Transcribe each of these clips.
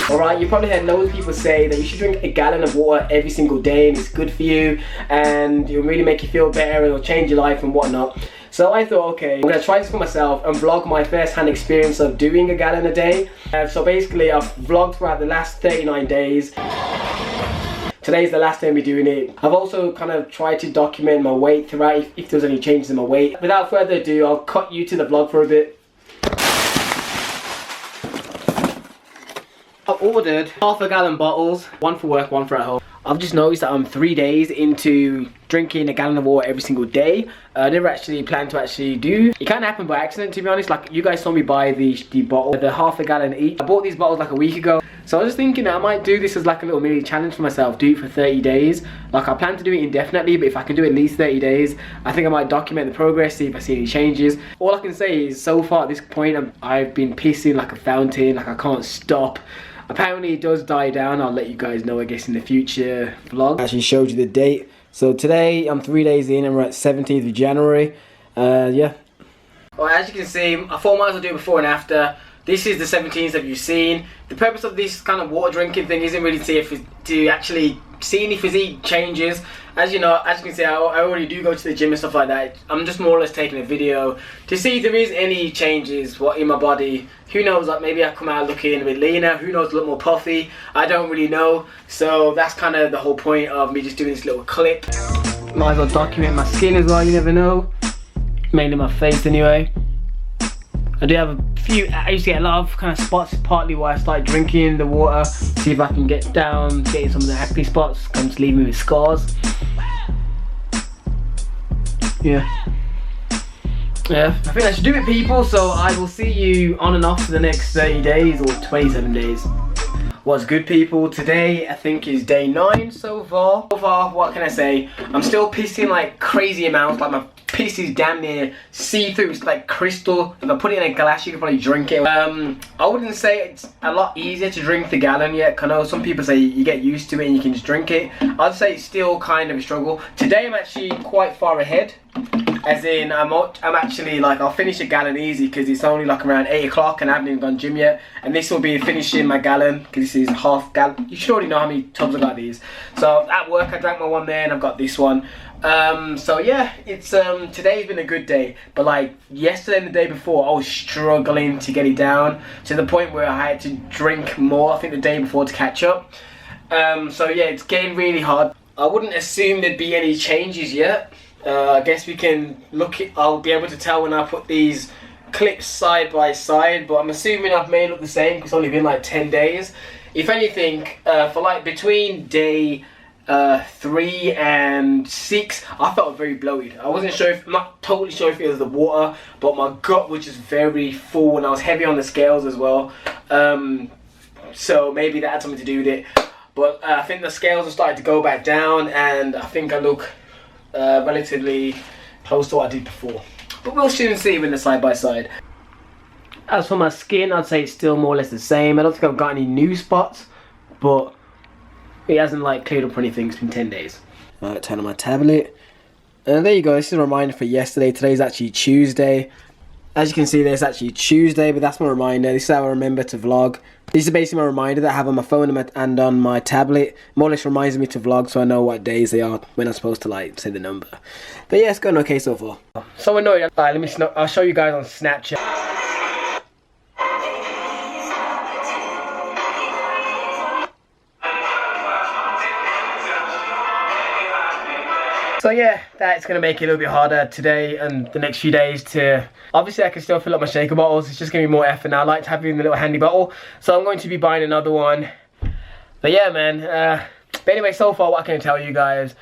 Alright, you probably heard loads of people say that you should drink a gallon of water every single day and it's good for you and it'll really make you feel better, it'll change your life and whatnot. So I thought, okay, I'm going to try this for myself and vlog my first-hand experience of doing a gallon a day. So basically I've vlogged throughout the last 39 days. Today's the last day we're doing it. I've also kind of tried to document my weight throughout if there's any changes in my weight. Without further ado, I'll cut you to the vlog for a bit. I've ordered half-a-gallon bottles, one for work, one for at home. I've just noticed that I'm 3 days into drinking a gallon of water every single day. I never actually planned to actually do. It kind of happened by accident, to be honest. Like, you guys saw me buy the bottle, the half-a-gallon each. I bought these bottles like a week ago. So I was just thinking that I might do this as like a little mini challenge for myself. Do it for 30 days. Like, I plan to do it indefinitely, but if I can do it at least 30 days, I think I might document the progress, see if I see any changes. All I can say is, so far at this point, I've been pissing like a fountain. Like, I can't stop. Apparently it does die down. I'll let you guys know, I guess, in the future vlog. I actually showed you the date. So today I'm 3 days in and we're at 17th of January. Yeah. Well, as you can see, I thought I might as well do it before and after. This is the 17th that you've seen. The purpose of this kind of water drinking thing isn't really to actually see any physique changes. As you know, as you can see, I already do go to the gym and stuff like that. I'm just more or less taking a video to see if there is any changes in my body. Who knows, like maybe I come out looking a bit leaner, who knows, a little more puffy. I don't really know. So that's kind of the whole point of me just doing this little clip. Might as well document my skin as well, you never know. Mainly my face anyway. I do have a few, I used to get a lot of kind of spots, partly why I started drinking the water. See if I can get down, getting some of the acne spots, come to leave me with scars. Yeah. I think I should do it, people, so I will see you on and off for the next 30 days or 27 days. What's good, people? Today I think is day 9 so far. So far, what can I say? I'm still pissing like crazy amounts, like my piss is damn near see-through, it's like crystal. If I put it in a glass, you can probably drink it. I wouldn't say it's a lot easier to drink the gallon yet. I know some people say you get used to it and you can just drink it. I'd say it's still kind of a struggle. Today I'm actually quite far ahead. As in, I'm actually like, I'll finish a gallon easy because it's only like around 8 o'clock and I haven't even done gym yet. And this will be finishing my gallon because this is half gallon. You should already know how many tubs I got these. So at work I drank my one there and I've got this one. So yeah, it's today's been a good day. But like yesterday and the day before, I was struggling to get it down to the point where I had to drink more, I think the day before, to catch up. So yeah, it's getting really hard. I wouldn't assume there'd be any changes yet. I guess we can look at, I'll be able to tell when I put these clips side by side, but I'm assuming I've made it look the same because it's only been like 10 days. If anything, for like between day 3 and 6, I felt very bloated. I wasn't sure if, I'm not totally sure if it was the water, but my gut was just very full and I was heavy on the scales as well. So maybe that had something to do with it. But I think the scales have started to go back down and I think I look relatively close to what I did before, but we'll soon see when they're side by side. As for my skin, I'd say it's still more or less the same. I don't think I've got any new spots, but it hasn't like cleared up or anything. It's been 10 days. Alright, turn on my tablet, and there you go. This is a reminder for yesterday. Today's actually Tuesday. As you can see, there's actually Tuesday, but that's my reminder. This is how I remember to vlog. This is basically my reminder that I have on my phone and on my tablet. More or less reminds me to vlog so I know what days they are when I'm supposed to like say the number. But yeah, it's going okay so far. So annoying. Alright, I'll show you guys on Snapchat. So yeah, that's going to make it a little bit harder today and the next few days to... Obviously I can still fill up my shaker bottles, it's just going to be more effort now. I like to have it in the little handy bottle, so I'm going to be buying another one. But yeah, man, but anyway, so far what can I tell you guys?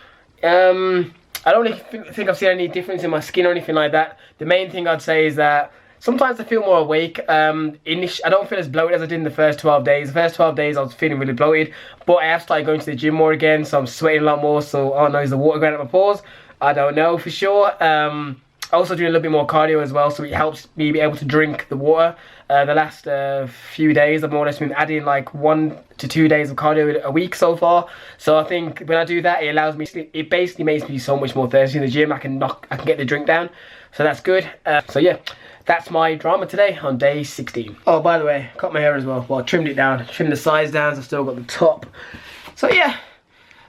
I don't really think I've seen any difference in my skin or anything like that. The main thing I'd say is that sometimes I feel more awake. I don't feel as bloated as I did in the first 12 days. The first 12 days I was feeling really bloated, but I have started going to the gym more again, so I'm sweating a lot more. So I don't know, is the water going out my pores? I don't know for sure. Also doing a little bit more cardio as well, so it helps me be able to drink the water. The last few days I've more or less been adding like 1 to 2 days of cardio a week so far. So I think when I do that, it allows me, it basically makes me so much more thirsty in the gym. I can get the drink down, so that's good. So yeah, that's my drama today on day 16. Oh, by the way, cut my hair as well. Well, I trimmed it down, trimmed the sides down, so I've still got the top. So yeah,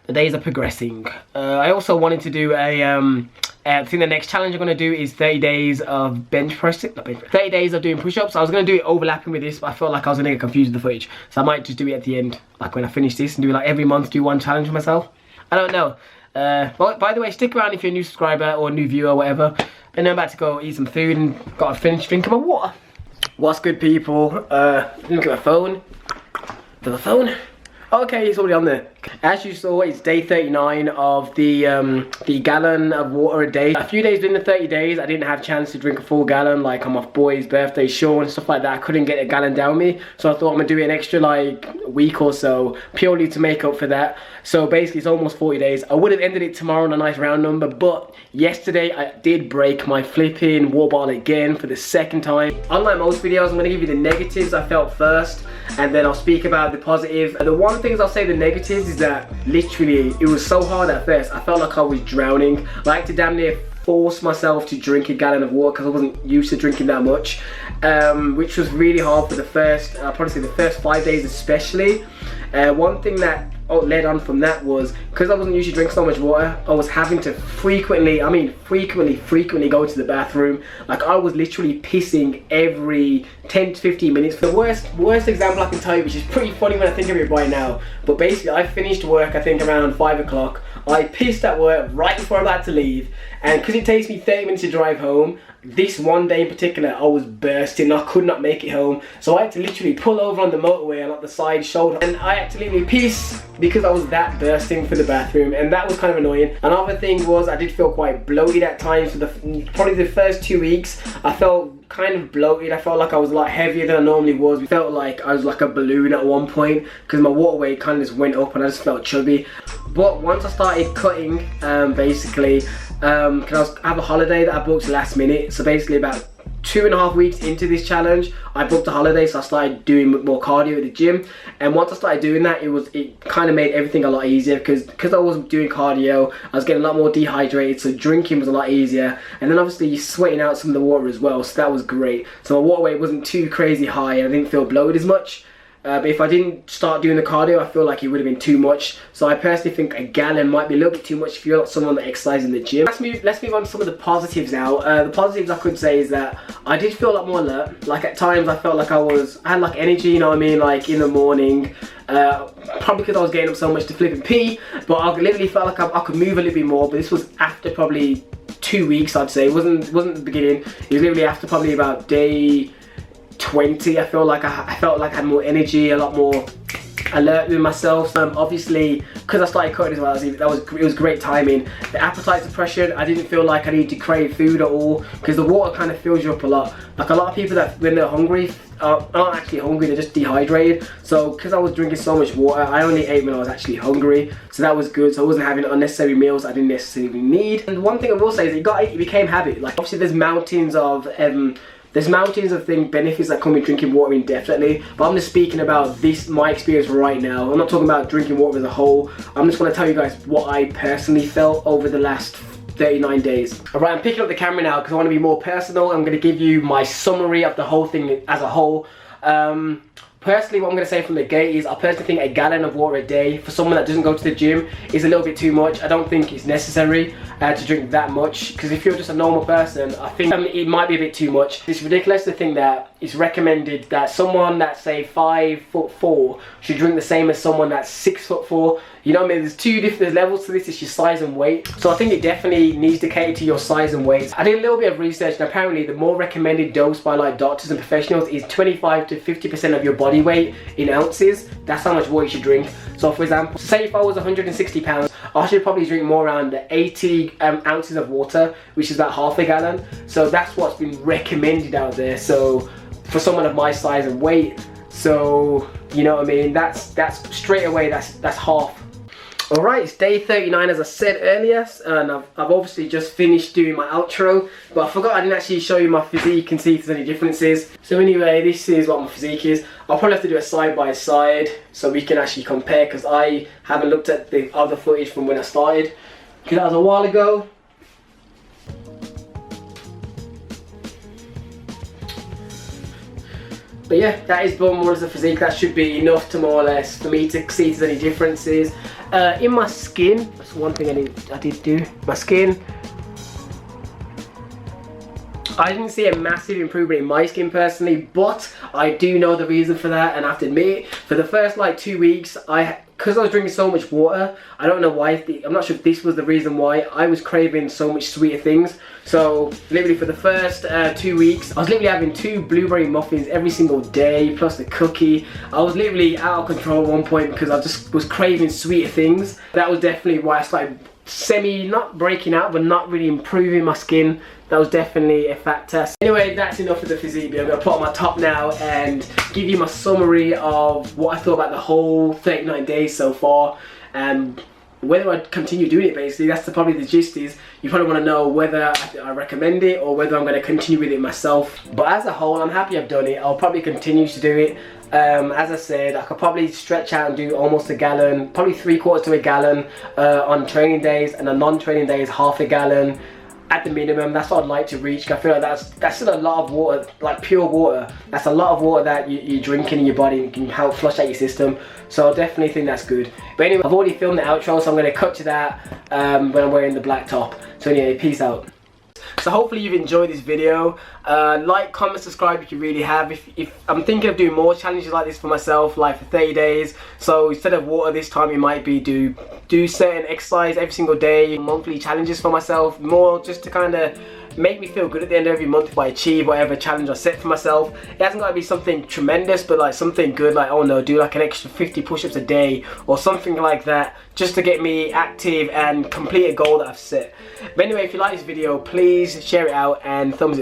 the days are progressing. I also wanted to do a I think the next challenge I'm going to do is 30 days of bench pressing, 30 days of doing push-ups. I was going to do it overlapping with this, but I felt like I was going to get confused with the footage. So I might just do it at the end, like when I finish this, and do like every month, do one challenge for myself. I don't know. But by the way, stick around if you're a new subscriber or a new viewer or whatever. And I'm about to go eat some food and got to finish drinking my water. What's good, people? Look at my phone. The phone. Okay, it's already on there. As you saw, it's day 39 of the gallon of water a day. A few days during the 30 days, I didn't have a chance to drink a full gallon, like on my boy's birthday, Sean, stuff like that. I couldn't get a gallon down me, so I thought I'm gonna do it an extra like week or so, purely to make up for that. So basically, it's almost 40 days. I would have ended it tomorrow on a nice round number, but yesterday I did break my flipping water bottle again for the second time. Unlike most videos, I'm gonna give you the negatives I felt first, and then I'll speak about the positive. The one thing I'll say the negatives is that literally it was so hard at first. I felt like I was drowning. I had to damn near force myself to drink a gallon of water because I wasn't used to drinking that much, which was really hard for the first, I'll probably say the first 5 days especially. One thing that led on from that was because I wasn't used to drinking so much water, I was having to frequently go to the bathroom. Like I was literally pissing every 10 to 15 minutes. The worst example I can tell you, which is pretty funny when I think of it right now, but basically I finished work I think around 5 o'clock. I pissed at work right before I'm about to leave, and because it takes me 30 minutes to drive home, this one day in particular I was bursting. I could not make it home, so I had to literally pull over on the motorway and up the side shoulder, and I had to literally piss because I was that bursting for the bathroom, and that was kind of annoying. Another thing was I did feel quite bloated at times. For probably the first 2 weeks I felt kind of bloated. I felt like I was a lot heavier than I normally was. It felt like I was like a balloon at one point because my water weight kind of just went up and I just felt chubby. But once I started cutting, basically, because I have a holiday that I booked last minute, so basically about 2.5 weeks into this challenge, I booked a holiday, so I started doing more cardio at the gym. And once I started doing that, it kind of made everything a lot easier because I was doing cardio, I was getting a lot more dehydrated, so drinking was a lot easier. And then obviously you're sweating out some of the water as well, so that was great. So my water weight wasn't too crazy high and I didn't feel bloated as much. But if I didn't start doing the cardio, I feel like it would have been too much. So I personally think a gallon might be a little bit too much if you're not someone that exercises in the gym. Let's move on to some of the positives now. The positives I could say is that I did feel a lot more alert. Like at times I felt like I had like energy, you know what I mean, like in the morning. Probably because I was getting up so much to flip and pee, but I literally felt like I could move a little bit more. But this was after probably 2 weeks, I'd say. It wasn't the beginning. It was literally after probably about day 20. I felt like I had more energy, a lot more alert with myself. Obviously, because I started cutting as well, it was great timing. The appetite suppression, I didn't feel like I needed to crave food at all because the water kind of fills you up a lot. Like a lot of people that when they're hungry aren't actually hungry, they're just dehydrated. So because I was drinking so much water, I only ate when I was actually hungry, so that was good. So I wasn't having unnecessary meals I didn't necessarily need. And one thing I will say is it became habit. Like obviously there's mountains of benefits that come with drinking water indefinitely, but I'm just speaking about my experience right now. I'm not talking about drinking water as a whole. I'm just going to tell you guys what I personally felt over the last 39 days. Alright, I'm picking up the camera now because I want to be more personal. I'm going to give you my summary of the whole thing as a whole. Personally, what I'm going to say from the gate is I personally think a gallon of water a day for someone that doesn't go to the gym is a little bit too much. I don't think it's necessary to drink that much, because if you're just a normal person, I think it might be a bit too much. It's ridiculous to think that it's recommended that someone that's say 5'4" should drink the same as someone that's 6'4". You know what I mean? There's levels to this. It's your size and weight. So I think it definitely needs to cater to your size and weight. I did a little bit of research, and apparently the more recommended dose by like doctors and professionals is 25 to 50% of your body weight in ounces. That's how much water you should drink. So for example, say if I was 160 pounds, I should probably drink more around 80 ounces of water, which is about half a gallon. So that's what's been recommended out there. So for someone of my size and weight, so you know what I mean, that's straight away that's half. Alright, it's day 39 as I said earlier, and I've obviously just finished doing my outro, but I forgot I didn't actually show you my physique and see if there's any differences. So anyway, this is what my physique is. I'll probably have to do a side by side so we can actually compare, because I haven't looked at the other footage from when I started, because that was a while ago. But yeah, that is more as a physique. That should be enough to more or less for me to see if there's any differences. In my skin, that's one thing I did do. My skin, I didn't see a massive improvement in my skin personally, but I do know the reason for that, and I have to admit, for the first like 2 weeks, because I was drinking so much water, I don't know why, I'm not sure if this was the reason why, I was craving so much sweeter things. So literally for the first 2 weeks, I was literally having 2 blueberry muffins every single day, plus the cookie. I was literally out of control at one point because I just was craving sweeter things. That was definitely why I started not breaking out, but not really improving my skin. That was definitely a factor. Anyway, that's enough of the physique. I'm going to put on my top now and give you my summary of what I thought about the whole 39 days so far, and whether I continue doing it. Basically, that's probably the gist. Is you probably want to know whether I recommend it or whether I'm going to continue with it myself. But as a whole, I'm happy I've done it. I'll probably continue to do it. As I said, I could probably stretch out and do almost a gallon, probably 3/4 to a gallon on training days, and on non-training days, half a gallon. At the minimum, that's what I'd like to reach. I feel like that's still a lot of water, like pure water. That's a lot of water that you're drinking in your body and can help flush out your system. So I definitely think that's good. But anyway, I've already filmed the outro, so I'm going to cut to that when I'm wearing the black top. So anyway, peace out. So hopefully you've enjoyed this video. Like, comment, subscribe if you really have. If I'm thinking of doing more challenges like this for myself, like for 30 days. So instead of water this time, it might be do certain exercise every single day, monthly challenges for myself, more just to kind of make me feel good at the end of every month if I achieve whatever challenge I set for myself. It hasn't got to be something tremendous, but like something good, like, oh no, do like an extra 50 push-ups a day or something like that, just to get me active and complete a goal that I've set. But anyway, if you like this video, please share it out and thumbs it up.